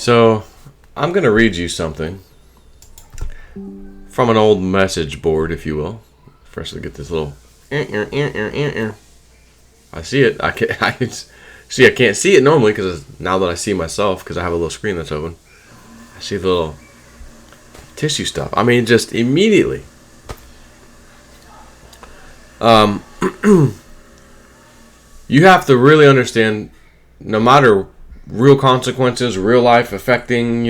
So, I'm going to read you something from an old message board, if you will. First, to get this little. I see it. I can't see it normally because now that I see myself, because I have a little screen that's open, I see the little tissue stuff. I mean, just immediately. You have to really understand, no matter real consequences, real life affecting,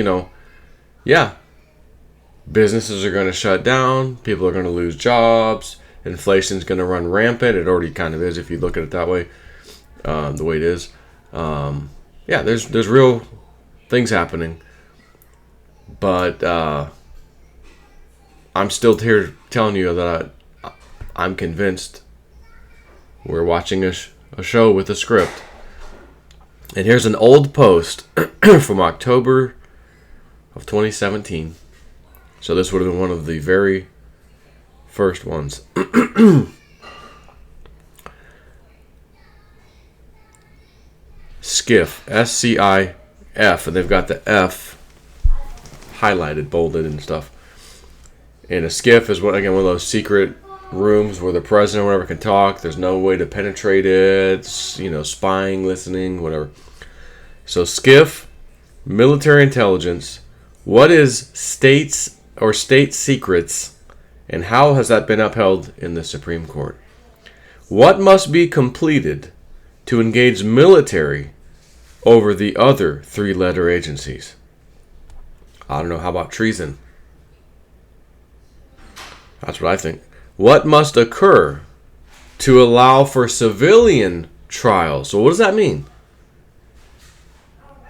businesses are going to shut down, people are going to lose jobs, inflation's going to run rampant. It already kind of is if you look at it that way, the way it is. There's real things happening, but I'm still here telling you that I'm convinced we're watching a show with a script. And here's an old post from October of 2017. So this would have been one of the very first ones. SCIF, SCIF, and they've got the F highlighted, bolded, and stuff. And a SCIF is one of those secret rooms where the president or whatever can talk. There's no way to penetrate it. Spying, listening, whatever. So SCIF, military intelligence. What is state secrets, and how has that been upheld in the Supreme Court? What must be completed to engage military over the other three-letter agencies? I don't know. How about treason? That's what I think. What must occur to allow for civilian trials? So what does that mean?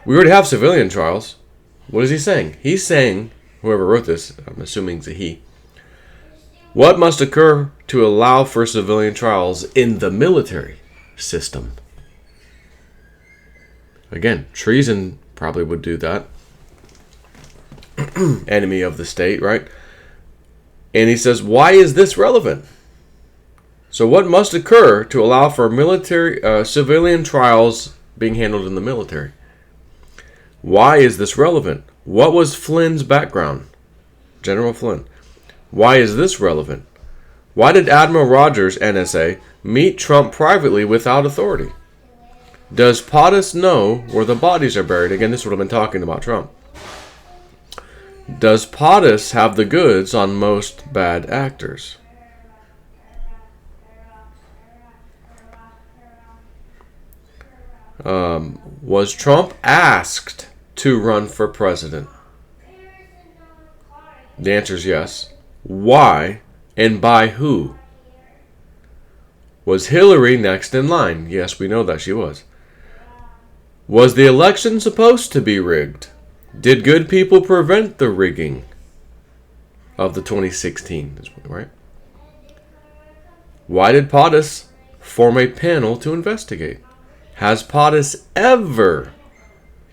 We already have civilian trials. What is he saying? He's saying, whoever wrote this, I'm assuming it's a he. What must occur to allow for civilian trials in the military system? Again, treason probably would do that. Enemy of the state, right? And he says, why is this relevant? So what must occur to allow for military civilian trials being handled in the military? Why is this relevant? What was Flynn's background? General Flynn. Why is this relevant? Why did Admiral Rogers, NSA, meet Trump privately without authority? Does POTUS know where the bodies are buried? Again, this would have been talking about Trump. Does POTUS have the goods on most bad actors? Was Trump asked to run for president? The answer is yes. Why and by who? Was Hillary next in line? Yes, we know that she was. Was the election supposed to be rigged? Did good people prevent the rigging of the 2016? Right? Why did POTUS form a panel to investigate? Has POTUS ever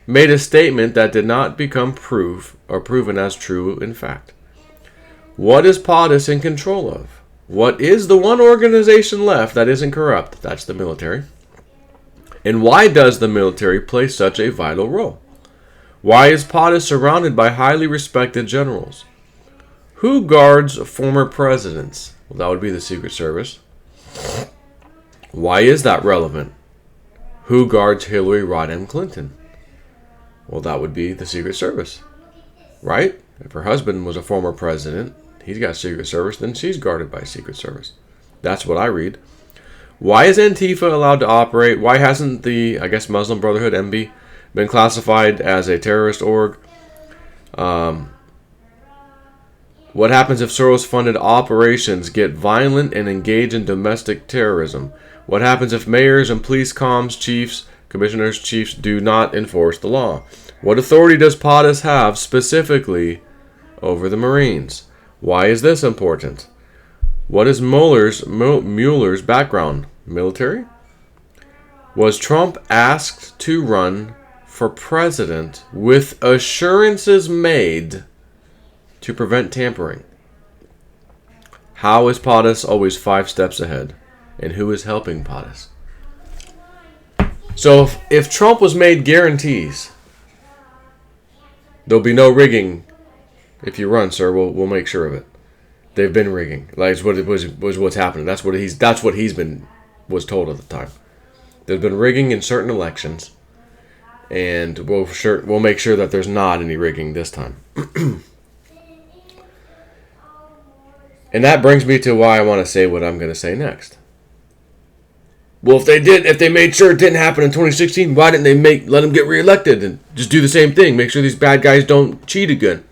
made a statement that did not become proof or proven as true in fact? What is POTUS in control of? What is the one organization left that isn't corrupt? That's the military. And why does the military play such a vital role? Why is POTUS surrounded by highly respected generals? Who guards former presidents? Well, that would be the Secret Service. Why is that relevant? Who guards Hillary Rodham Clinton? Well, that would be the Secret Service, right? If her husband was a former president, he's got Secret Service, then she's guarded by Secret Service. That's what I read. Why is Antifa allowed to operate? Why hasn't the, Muslim Brotherhood, MB, been classified as a terrorist org? What happens if Soros-funded operations get violent and engage in domestic terrorism? What happens if mayors and police comms chiefs, commissioners, chiefs do not enforce the law? What authority does POTUS have specifically over the Marines? Why is this important? What is Mueller's background? Military? Was Trump asked to run for president with assurances made to prevent tampering? How is POTUS always 5 steps ahead? And who is helping POTUS? So if Trump was made guarantees There'll be no rigging if you run, sir. We'll make sure of it. They've been rigging. Like it's what it was what's happening. That's what he's been was told at the time. There's been rigging in certain elections, and we'll make sure that there's not any rigging this time. And that brings me to why I want to say what I'm going to say next. Well, if they made sure it didn't happen in 2016, why didn't they let them get reelected and just do the same thing? Make sure these bad guys don't cheat again.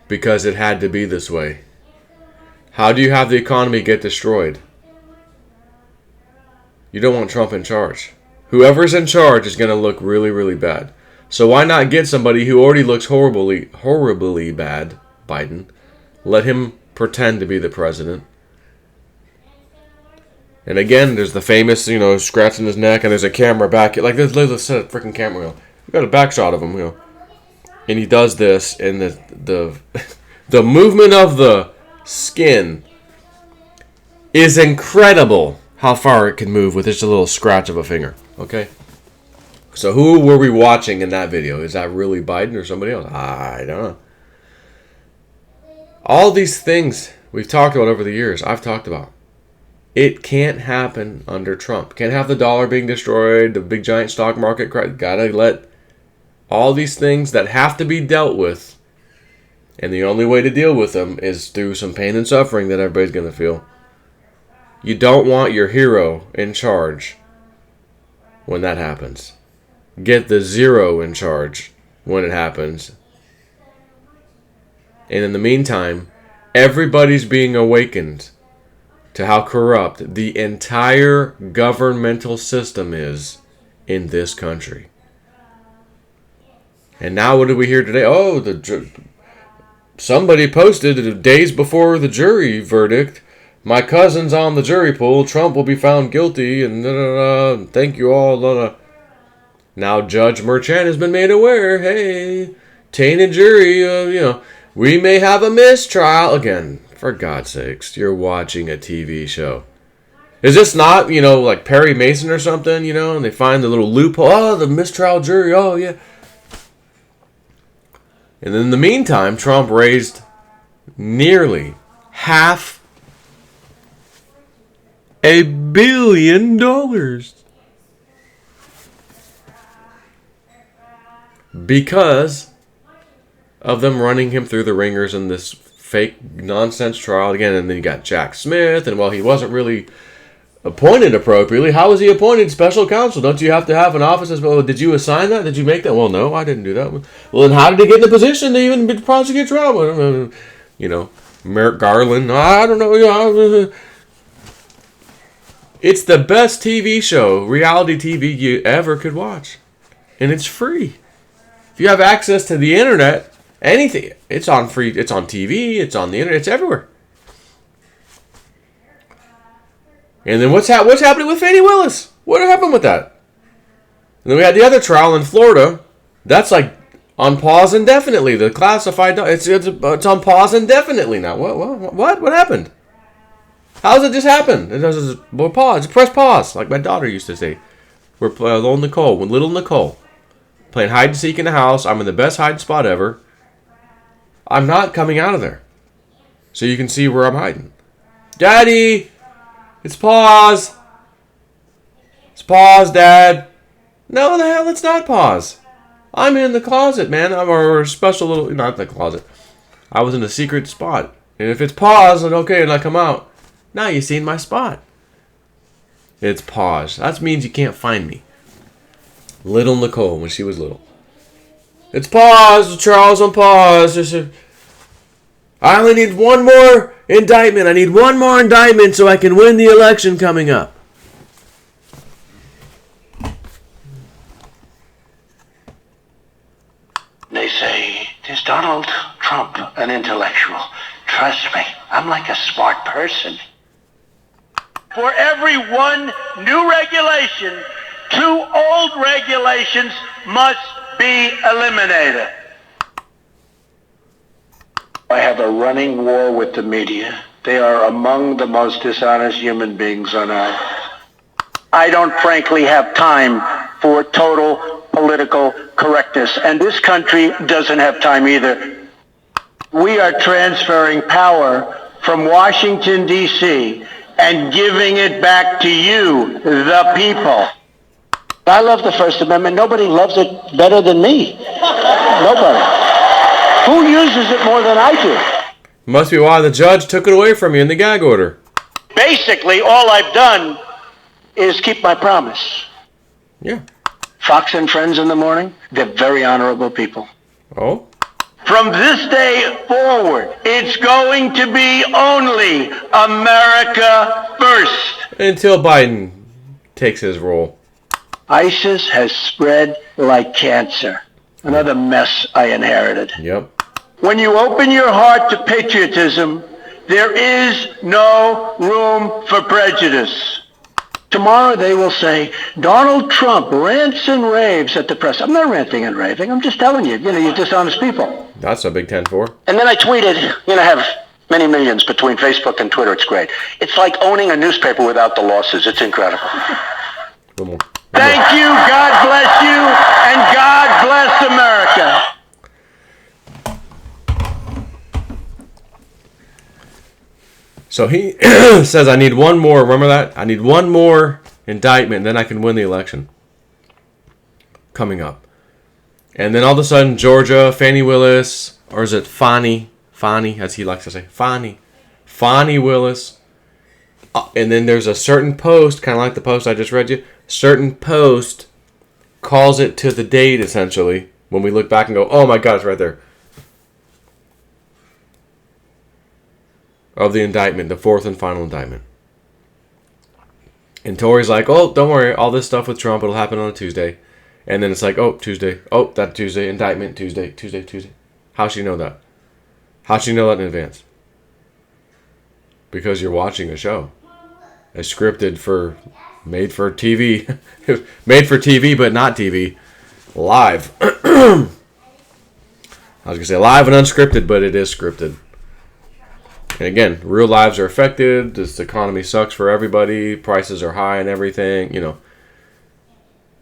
Because it had to be this way. How do you have the economy get destroyed? You don't want Trump in charge. Whoever's in charge is going to look really, really bad. So why not get somebody who already looks horribly bad, Biden? Let him pretend to be the president. And again, there's the famous, scratching his neck, and there's a camera back. Like, let's set a freaking camera. You got a back shot of him, And he does this, and the movement of the skin is incredible. How far it can move with just a little scratch of a finger. Okay. So who were we watching in that video? Is that really Biden or somebody else? I don't know. All these things we've talked about over the years, I've talked about. It can't happen under Trump. Can't have the dollar being destroyed, the big giant stock market crash. Gotta let all these things that have to be dealt with, and the only way to deal with them is through some pain and suffering that everybody's going to feel. You don't want your hero in charge when that happens. Get the zero in charge when it happens. And in the meantime, everybody's being awakened to how corrupt the entire governmental system is in this country. And now what did we hear today? Oh, somebody posted days before the jury verdict, my cousin's on the jury pool, Trump will be found guilty, and thank you all. Now Judge Merchant has been made aware, hey, tainted jury, we may have a mistrial. Again, for God's sakes, you're watching a TV show. Is this not, like Perry Mason or something, and they find the little loophole, oh, the mistrial jury, oh, yeah. And in the meantime, Trump raised nearly $500 million because of them running him through the ringers in this fake nonsense trial again. And then you got Jack Smith, and he wasn't really appointed appropriately. How was he appointed special counsel? Don't you have to have an office as well? Did you assign that? Did you make that? Well, no, I didn't do that. Well, then how did he get in the position to even prosecute trial? Merrick Garland. I don't know. It's the best TV show, reality TV you ever could watch. And it's free. If you have access to the internet, anything, it's on free. It's on TV, it's on the internet, it's everywhere. And then what's happening with Fani Willis? What happened with that? And then we had the other trial in Florida. That's like on pause indefinitely. The classified, it's on pause indefinitely now. What happened? How does it just happen? It does pause. Press pause, like my daughter used to say. We're playing little Nicole, playing hide and seek in the house. I'm in the best hide spot ever. I'm not coming out of there, so you can see where I'm hiding. Daddy, it's pause. It's pause, Dad. No, the hell, it's not pause. I'm in the closet, man. I'm a special little, not the closet. I was in a secret spot, and if it's pause, then okay, and I come out. Now you seen my spot. It's pause. That means you can't find me. Little Nicole when she was little. It's pause, Charles, on pause. I only need one more indictment. I need one more indictment so I can win the election coming up. They say, is Donald Trump an intellectual? Trust me, I'm like a smart person. For every one new regulation, 2 old regulations must be eliminated. I have a running war with the media. They are among the most dishonest human beings on earth. I don't frankly have time for total political correctness, and this country doesn't have time either. We are transferring power from Washington, D.C., and giving it back to you, the people. I love the First Amendment. Nobody loves it better than me. Nobody. Who uses it more than I do? Must be why the judge took it away from you in the gag order. Basically, all I've done is keep my promise. Yeah. Fox and Friends in the morning, they're very honorable people. Oh? From this day forward, it's going to be only America first. Until Biden takes his role. ISIS has spread like cancer. Another mess I inherited. Yep. When you open your heart to patriotism, there is no room for prejudice. Tomorrow they will say, Donald Trump rants and raves at the press. I'm not ranting and raving. I'm just telling you, you're dishonest people. That's a big 10-4. And then I tweeted, I have many millions between Facebook and Twitter. It's great. It's like owning a newspaper without the losses. It's incredible. One more. Thank you, God bless you, and God bless America. So he says, I need one more, remember that? I need one more indictment, and then I can win the election. Coming up. And then all of a sudden, Georgia, Fani Willis, or is it Fani, as he likes to say, Fani Willis. And then there's a certain post, kind of like the post I just read you, certain post calls it to the date, essentially, when we look back and go, oh my God, it's right there. Of the indictment, the fourth and final indictment. And Tory's like, oh, don't worry, all this stuff with Trump, it'll happen on a Tuesday. And then it's like, oh, Tuesday. Oh, that Tuesday, indictment, Tuesday. How'd she know that? How'd she know that in advance? Because you're watching a show. It's scripted made for TV. Made for TV, but not TV. Live. I was going to say live and unscripted, but it is scripted. And again, real lives are affected. This economy sucks for everybody. Prices are high and everything.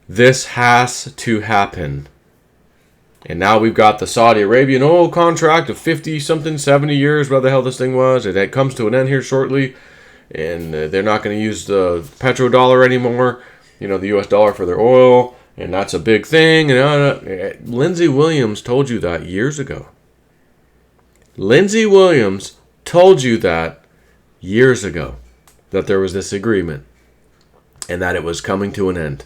This has to happen. And now we've got the Saudi Arabian oil contract of 50-something, 70 years, whatever the hell this thing was. It comes to an end here shortly. And they're not going to use the petrodollar anymore, the U.S. dollar for their oil. And that's a big thing. Lindsey Williams told you that years ago. Lindsey Williams told you that years ago, that there was this agreement and that it was coming to an end.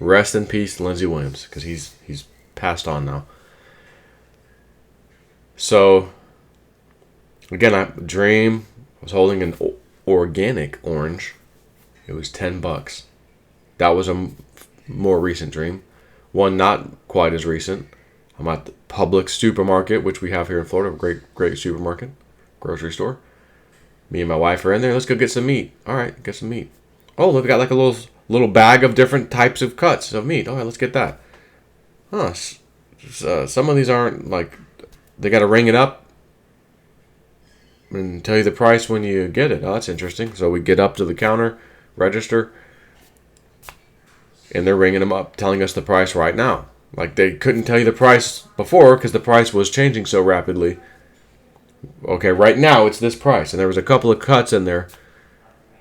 Rest in peace, Lindsey Williams, because he's passed on now. So, again, I was holding an organic orange. It was $10. That was a more recent dream. One not quite as recent. I'm at the Publix supermarket, which we have here in Florida, a great supermarket, grocery store. Me and my wife are in there. Let's go get some meat. All right, get some meat. Oh, look, we got like a little bag of different types of cuts of meat. All right, let's get that. Huh? Some of these aren't like they got to ring it up and tell you the price when you get it. Oh, that's interesting. So we get up to the counter, register, and they're ringing them up, telling us the price right now. Like, they couldn't tell you the price before because the price was changing so rapidly. Okay, right now it's this price. And there was a couple of cuts in there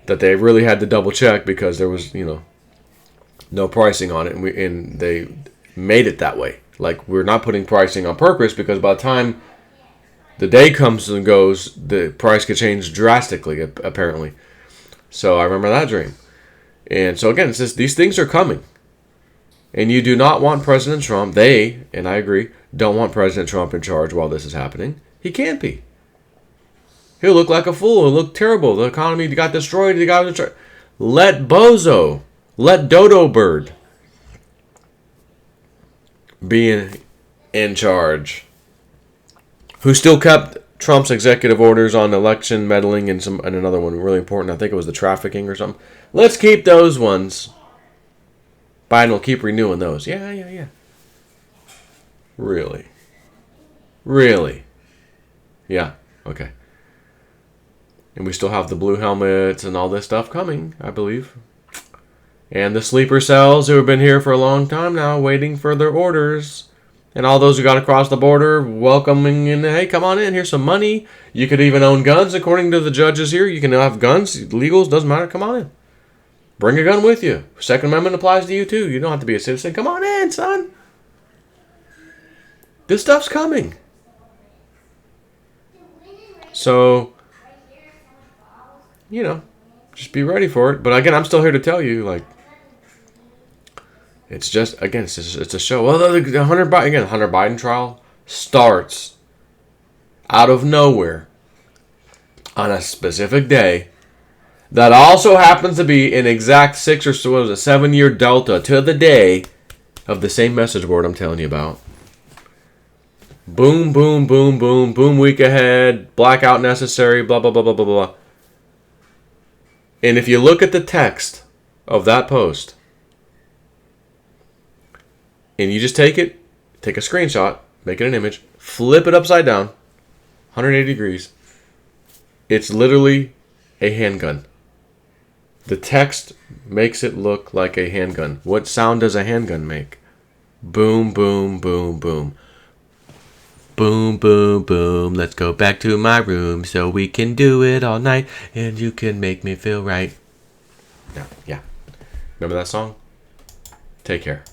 that they really had to double check because there was, no pricing on it. And they made it that way. Like, we're not putting pricing on purpose because by the time the day comes and goes, the price could change drastically, apparently. So I remember that dream. And so again, it's just, these things are coming. And you do not want President Trump, and I agree, don't want President Trump in charge while this is happening. He can't be. He'll look like a fool. He'll look terrible. The economy got destroyed. Let Dodo Bird be in charge. Who still kept Trump's executive orders on election meddling and another one really important. I think it was the trafficking or something. Let's keep those ones. Biden will keep renewing those. Yeah. Really? Yeah, okay. And we still have the blue helmets and all this stuff coming, I believe. And the sleeper cells who have been here for a long time now, waiting for their orders. And all those who got across the border, welcoming in, hey, come on in, here's some money. You could even own guns, according to the judges here. You can have guns, legals, doesn't matter, come on in. Bring a gun with you. Second Amendment applies to you too. You don't have to be a citizen. Come on in, son. This stuff's coming. So, just be ready for it. But again, I'm still here to tell you, like, it's just, again, it's a show. Well, the Hunter Biden trial starts out of nowhere on a specific day that also happens to be an exact 7-year delta to the day of the same message board I'm telling you about. Boom, boom, boom, boom, boom, week ahead, blackout necessary, blah, blah, blah, blah, blah, blah. And if you look at the text of that post, and you just take a screenshot, make it an image, flip it upside down, 180 degrees, it's literally a handgun. The text makes it look like a handgun. What sound does a handgun make? Boom, boom, boom, boom. Boom, boom, boom. Let's go back to my room so we can do it all night and you can make me feel right. Yeah. Remember that song? Take care.